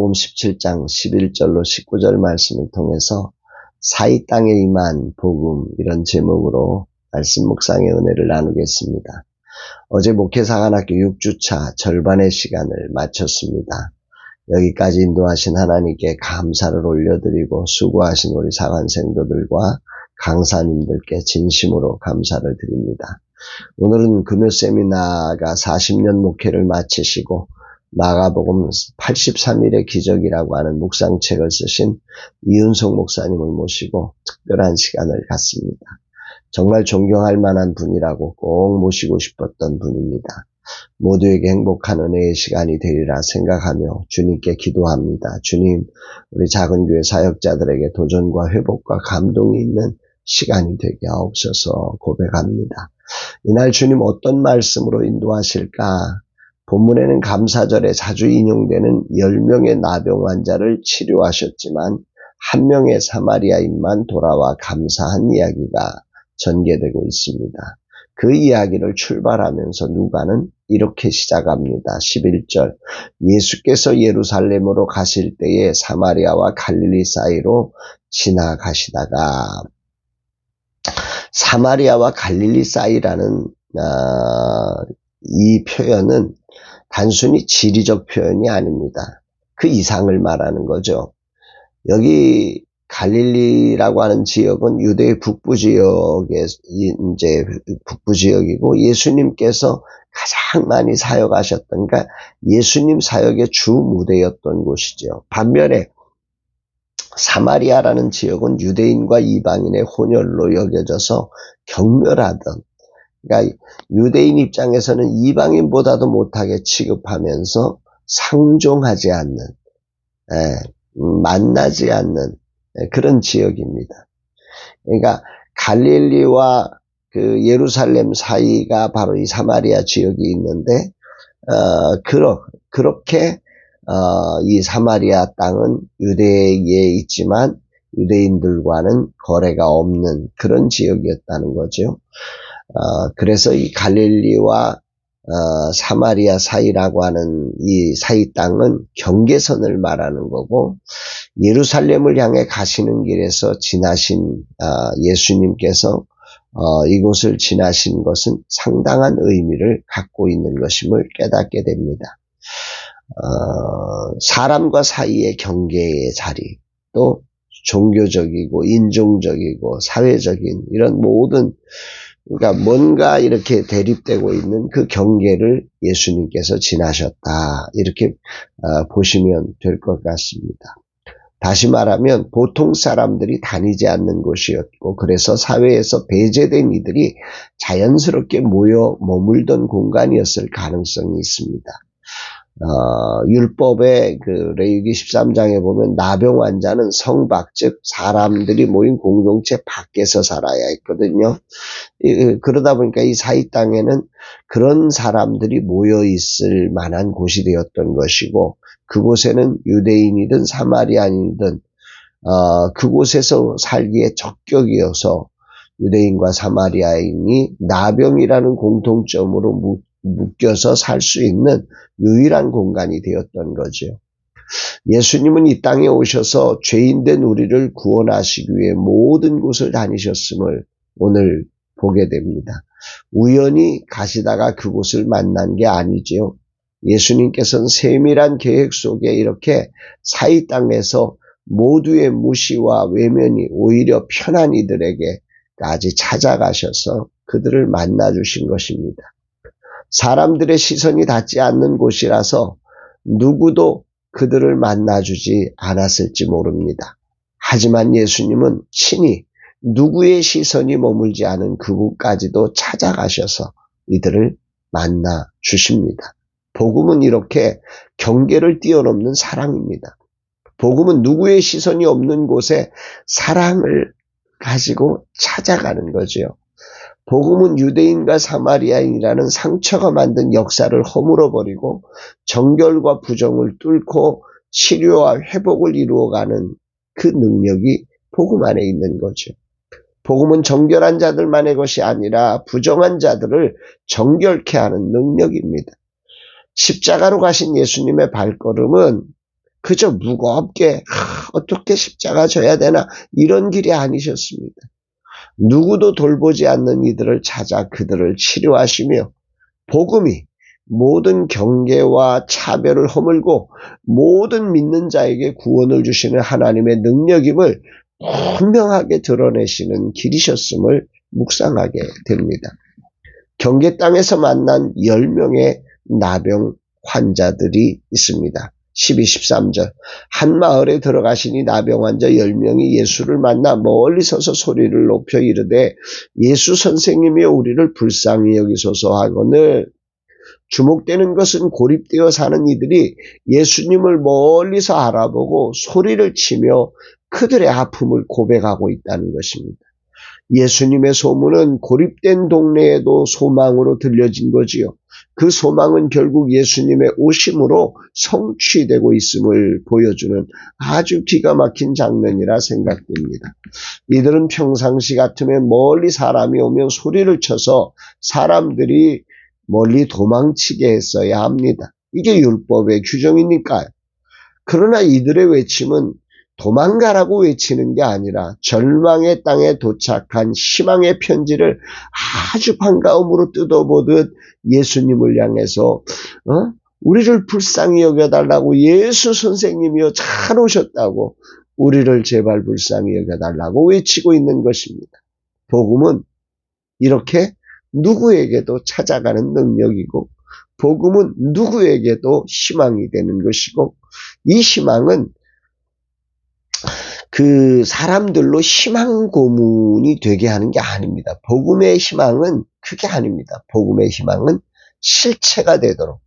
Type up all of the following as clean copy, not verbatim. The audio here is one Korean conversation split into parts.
마태복음 17장 11절로 19절 말씀을 통해서 사이 땅에 임한 복음, 이런 제목으로 말씀 묵상의 은혜를 나누겠습니다. 어제 목회사관학교 6주차 절반의 시간을 마쳤습니다. 여기까지 인도하신 하나님께 감사를 올려드리고 수고하신 우리 사관생도들과 강사님들께 진심으로 감사를 드립니다. 오늘은 금요 세미나가 40년 목회를 마치시고 마가복음 83일의 기적이라고 하는 묵상책을 쓰신 이은석 목사님을 모시고 특별한 시간을 갖습니다. 정말 존경할 만한 분이라고 꼭 모시고 싶었던 분입니다. 모두에게 행복한 은혜의 시간이 되리라 생각하며 주님께 기도합니다. 주님, 우리 작은 교회 사역자들에게 도전과 회복과 감동이 있는 시간이 되게 하옵소서 고백합니다. 이날 주님 어떤 말씀으로 인도하실까? 본문에는 감사절에 자주 인용되는 10명의 나병 환자를 치료하셨지만 한 명의 사마리아인만 돌아와 감사한 이야기가 전개되고 있습니다. 그 이야기를 출발하면서 누가는 이렇게 시작합니다. 11절, 예수께서 예루살렘으로 가실 때에 사마리아와 갈릴리 사이로 지나가시다가, 사마리아와 갈릴리 사이라는 이 표현은 단순히 지리적 표현이 아닙니다. 그 이상을 말하는 거죠. 여기 갈릴리라고 하는 지역은 유대의 북부 지역의 이제 북부 지역이고 예수님께서 가장 많이 사역하셨던, 그러니까 예수님 사역의 주 무대였던 곳이죠. 반면에 사마리아라는 지역은 유대인과 이방인의 혼혈로 여겨져서 경멸하던, 그러니까 유대인 입장에서는 이방인보다도 못하게 취급하면서 상종하지 않는, 만나지 않는 그런 지역입니다. 그러니까 갈릴리와 그 예루살렘 사이가 바로 이 사마리아 지역이 있는데, 그렇게 이 사마리아 땅은 유대에 있지만 유대인들과는 거래가 없는 그런 지역이었다는 거죠. 그래서 이 갈릴리와 사마리아 사이라고 하는 이 사이 땅은 경계선을 말하는 거고, 예루살렘을 향해 가시는 길에서 지나신 예수님께서 이곳을 지나신 것은 상당한 의미를 갖고 있는 것임을 깨닫게 됩니다. 사람과 사이의 경계의 자리, 또 종교적이고 인종적이고 사회적인 이런 모든, 그러니까 뭔가 이렇게 대립되고 있는 그 경계를 예수님께서 지나셨다, 이렇게 보시면 될 것 같습니다. 다시 말하면 보통 사람들이 다니지 않는 곳이었고, 그래서 사회에서 배제된 이들이 자연스럽게 모여 머물던 공간이었을 가능성이 있습니다. 율법의 그 레위기 13장에 보면 나병 환자는 성밖, 즉 사람들이 모인 공동체 밖에서 살아야 했거든요. 그러다 보니까 이 사이 땅에는 그런 사람들이 모여 있을 만한 곳이 되었던 것이고, 그곳에는 유대인이든 사마리아인이든 그곳에서 살기에 적격이어서 유대인과 사마리아인이 나병이라는 공통점으로 묶여서 살 수 있는 유일한 공간이 되었던 거죠. 예수님은 이 땅에 오셔서 죄인된 우리를 구원하시기 위해 모든 곳을 다니셨음을 오늘 보게 됩니다. 우연히 가시다가 그곳을 만난 게 아니지요. 예수님께서는 세밀한 계획 속에 이렇게 사이 땅에서 모두의 무시와 외면이 오히려 편한 이들에게까지 찾아가셔서 그들을 만나주신 것입니다. 사람들의 시선이 닿지 않는 곳이라서 누구도 그들을 만나주지 않았을지 모릅니다. 하지만 예수님은 친히 누구의 시선이 머물지 않은 그곳까지도 찾아가셔서 이들을 만나 주십니다. 복음은 이렇게 경계를 뛰어넘는 사랑입니다. 복음은 누구의 시선이 없는 곳에 사랑을 가지고 찾아가는 거죠. 복음은 유대인과 사마리아인이라는 상처가 만든 역사를 허물어버리고 정결과 부정을 뚫고 치료와 회복을 이루어가는 그 능력이 복음 안에 있는 거죠. 복음은 정결한 자들만의 것이 아니라 부정한 자들을 정결케 하는 능력입니다. 십자가로 가신 예수님의 발걸음은 그저 무겁게 어떻게 십자가 져야 되나 이런 길이 아니셨습니다. 누구도 돌보지 않는 이들을 찾아 그들을 치료하시며 복음이 모든 경계와 차별을 허물고 모든 믿는 자에게 구원을 주시는 하나님의 능력임을 분명하게 드러내시는 길이셨음을 묵상하게 됩니다. 경계 땅에서 만난 10명의 나병 환자들이 있습니다. 12, 13절 한 마을에 들어가시니 나병 환자 10명이 예수를 만나 멀리 서서 소리를 높여 이르되 예수 선생님이여 우리를 불쌍히 여기소서 하거늘 주목되는 것은 고립되어 사는 이들이 예수님을 멀리서 알아보고 소리를 치며 그들의 아픔을 고백하고 있다는 것입니다. 예수님의 소문은 고립된 동네에도 소망으로 들려진 거지요. 그 소망은 결국 예수님의 오심으로 성취되고 있음을 보여주는 아주 기가 막힌 장면이라 생각됩니다. 이들은 평상시 같으면 멀리 사람이 오면 소리를 쳐서 사람들이 멀리 도망치게 했어야 합니다. 이게 율법의 규정이니까요. 그러나 이들의 외침은 도망가라고 외치는 게 아니라 절망의 땅에 도착한 희망의 편지를 아주 반가움으로 뜯어보듯 예수님을 향해서 우리를 불쌍히 여겨달라고 예수 선생님이여 잘 오셨다고 우리를 제발 불쌍히 여겨달라고 외치고 있는 것입니다. 복음은 이렇게 누구에게도 찾아가는 능력이고 복음은 누구에게도 희망이 되는 것이고 이 희망은 그 사람들로 희망 고문이 되게 하는 게 아닙니다. 복음의 희망은 그게 아닙니다. 복음의 희망은 실체가 되도록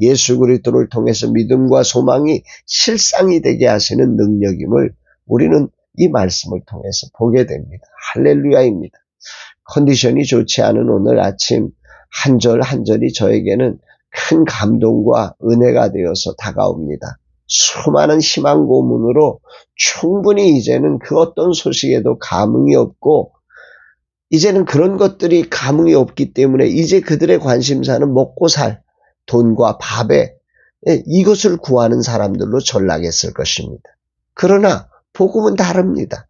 예수 그리스도를 통해서 믿음과 소망이 실상이 되게 하시는 능력임을 우리는 이 말씀을 통해서 보게 됩니다. 할렐루야입니다. 컨디션이 좋지 않은 오늘 아침 한 절 한 절이 저에게는 큰 감동과 은혜가 되어서 다가옵니다. 수많은 희망 고문으로 충분히 이제는 그 어떤 소식에도 감흥이 없고 이제는 그런 것들이 감흥이 없기 때문에 이제 그들의 관심사는 먹고 살 돈과 밥에 이것을 구하는 사람들로 전락했을 것입니다. 그러나 복음은 다릅니다.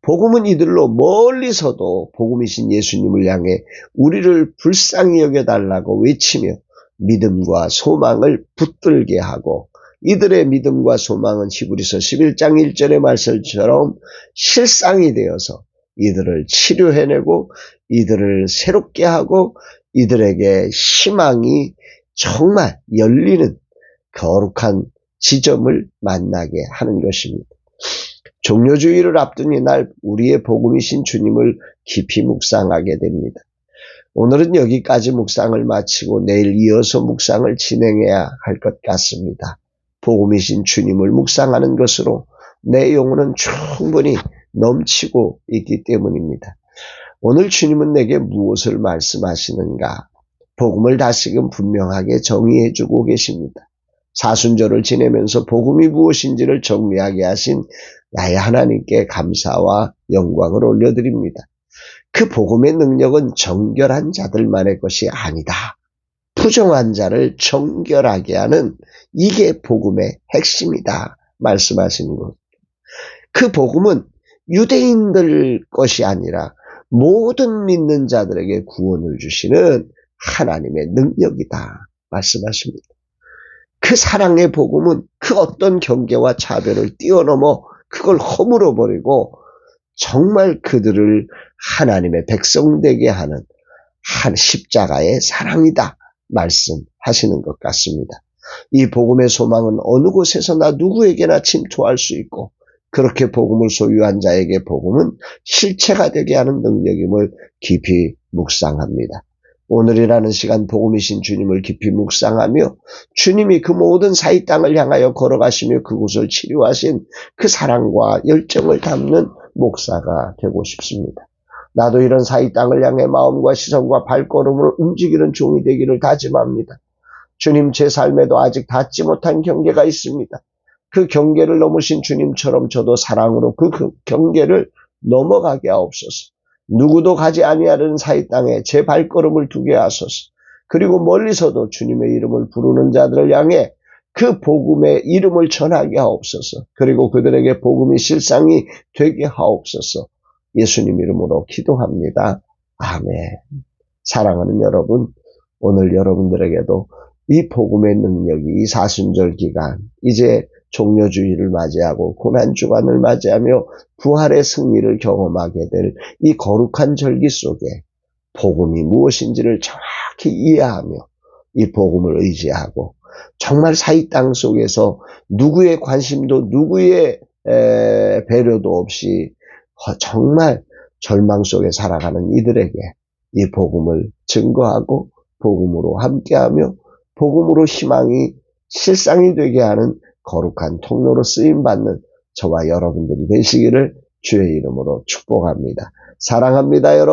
복음은 이들로 멀리서도 복음이신 예수님을 향해 우리를 불쌍히 여겨달라고 외치며 믿음과 소망을 붙들게 하고 이들의 믿음과 소망은 히브리서 11장 1절의 말씀처럼 실상이 되어서 이들을 치료해내고 이들을 새롭게 하고 이들에게 희망이 정말 열리는 거룩한 지점을 만나게 하는 것입니다. 종료주의를 앞둔 이날 우리의 복음이신 주님을 깊이 묵상하게 됩니다. 오늘은 여기까지 묵상을 마치고 내일 이어서 묵상을 진행해야 할 것 같습니다. 복음이신 주님을 묵상하는 것으로 내 영혼은 충분히 넘치고 있기 때문입니다. 오늘 주님은 내게 무엇을 말씀하시는가? 복음을 다시금 분명하게 정의해주고 계십니다. 사순절을 지내면서 복음이 무엇인지를 정리하게 하신 나의 하나님께 감사와 영광을 올려드립니다. 그 복음의 능력은 정결한 자들만의 것이 아니다. 부정한 자를 정결하게 하는 이게 복음의 핵심이다. 말씀하시는 것. 그 복음은 유대인들 것이 아니라 모든 믿는 자들에게 구원을 주시는 하나님의 능력이다. 말씀하십니다. 그 사랑의 복음은 그 어떤 경계와 차별을 뛰어넘어 그걸 허물어버리고 정말 그들을 하나님의 백성 되게 하는 한 십자가의 사랑이다 말씀하시는 것 같습니다. 이 복음의 소망은 어느 곳에서나 누구에게나 침투할 수 있고 그렇게 복음을 소유한 자에게 복음은 실체가 되게 하는 능력임을 깊이 묵상합니다. 오늘이라는 시간 복음이신 주님을 깊이 묵상하며 주님이 그 모든 사이 땅을 향하여 걸어가시며 그곳을 치료하신 그 사랑과 열정을 담는 목사가 되고 싶습니다. 나도 이런 사이 땅을 향해 마음과 시선과 발걸음을 움직이는 종이 되기를 다짐합니다. 주님 제 삶에도 아직 닿지 못한 경계가 있습니다. 그 경계를 넘으신 주님처럼 저도 사랑으로 그 경계를 넘어가게 하옵소서. 누구도 가지 아니하는 사이 땅에 제 발걸음을 두게 하소서. 그리고 멀리서도 주님의 이름을 부르는 자들을 향해 그 복음의 이름을 전하게 하옵소서. 그리고 그들에게 복음이 실상이 되게 하옵소서. 예수님 이름으로 기도합니다. 아멘. 사랑하는 여러분, 오늘 여러분들에게도 이 복음의 능력이 이 사순절 기간, 이제 종려주의를 맞이하고 고난주간을 맞이하며 부활의 승리를 경험하게 될 이 거룩한 절기 속에 복음이 무엇인지를 정확히 이해하며 이 복음을 의지하고 정말 사이 땅 속에서 누구의 관심도 누구의 배려도 없이 정말 절망 속에 살아가는 이들에게 이 복음을 증거하고 복음으로 함께하며 복음으로 희망이 실상이 되게 하는 거룩한 통로로 쓰임받는 저와 여러분들이 되시기를 주의 이름으로 축복합니다. 사랑합니다, 여러분.